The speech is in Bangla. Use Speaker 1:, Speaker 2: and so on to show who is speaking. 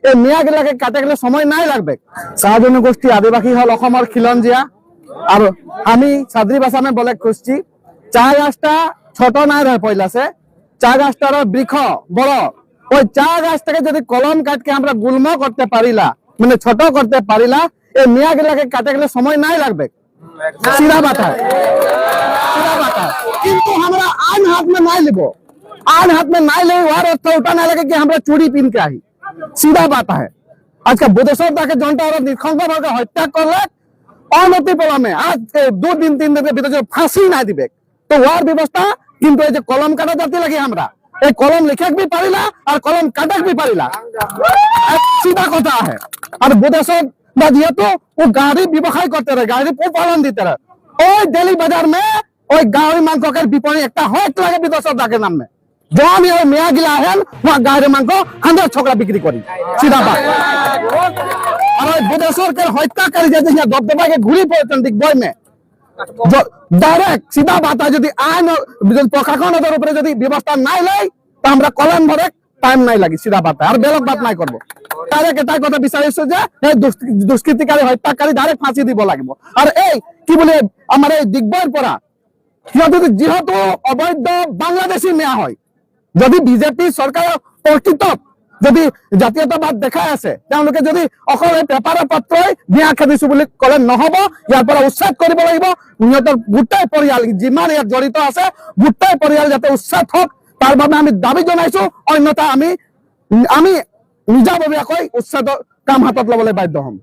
Speaker 1: এই মেয়াগিলাকে কাটে গেলে সময় নাই লাগবে। চাহ জনগোষ্ঠী আদিবাসী হল অসমৰ খিলঞ্জীয়া, আর আমি সাদরি ভাষা বলে খুঁজছি। চা গাছটা ছোট নাই রহে পয়লাছে, চা গাছটার বৃক্ষ বড়। ওই চা গাছটাকে যদি কলম কাটকে আমরা গুল্ম করতে পারিলা, মানে ছোট করতে পারিলা, এই মেয়াগিলাকে কাটে গেলে সময় নাই লাগবে। सीधा बात है, सीधा बात है। किंतु हमरा आन हाथ में नहीं लिबो, आन हाथ में नहीं ले वार अर्थ उठा नहीं लगे कि हमरा चूड़ी पिन के आई। सीधा बात है। आज का बुद्धेश्वर ताके जनता और निखंग भागे हत्या करले अनति पलमे आज 2 दिन 3 दिन के भीतर जो फांसी ना दिबे तो वार व्यवस्था किंतु এই যে কলম কাটা জাতি লাগি আমরা এই কলম লিখক भी পারিলা और कलम काटक भी पारिला। सीधा কথা है। और बुद्धेश्वर যেহেতু ও গাড়ি ব্যবসায় করতে রহে, গাড়ি পালন দিতে রহে, ওই দিল্লি বাজার में ওই গাড়ি মাংসের বিপণী একটা হট লাগে বিদেশের ডাকে নামে যখন ওই মেয়া গিলা আহেন ওয়া গাড়ি মাংস 100 ছকরা বিক্রি করি। সিধা বাত। আর ওই বিদেশের হত্যাকারী যে দবদবাকে ঘুরি পড়েছেন দিগ্বয় में ডাইরেক্ট সিধা বাত। যদি আইন প্রশাসনের উপরে যদি ব্যবস্থা নাই লাই তো আমরা কলম ভরে টাইম নাই লাগি। সিধা বাত। আর বেলক বাত নাই করবো। ডাইরেক্ট এটাই কথা বিচাৰিছো যে এই দুষ্কৃতিকারী হত্যাকারী ডাইরেক্ট ফাঁসি দিব লাগিব। আর এই কি বলে আমার এই দিগ্বয়ৰ পৰা যেহেতু অবৈধ বাংলাদেশী মেয়া হয়, যদি বিজেপি চৰকাৰৰ প্ৰকৃত যদি জাতীয়তাবাদ দেখাই আছে তেওঁলোকে যদি অকল পেপাৰৰ পত্ৰই মেয়া খেদিছো বুলি কলে নহব, ইয়াৰ পৰা উচ্ছেদ কৰিব লাগিব। সিহঁতৰ গোটেই পৰিয়াল যিমান ইয়াত জড়িত আছে গোটেই পৰিয়াল যাতে উচ্ছেদ হওক তাৰ বাবে আমি দাবী জনাইছো। অন্যথা আমি নিজাববীয়াকৈ উচ্ছেদৰ কাম হাতত লবলৈ বাধ্য হ'ম।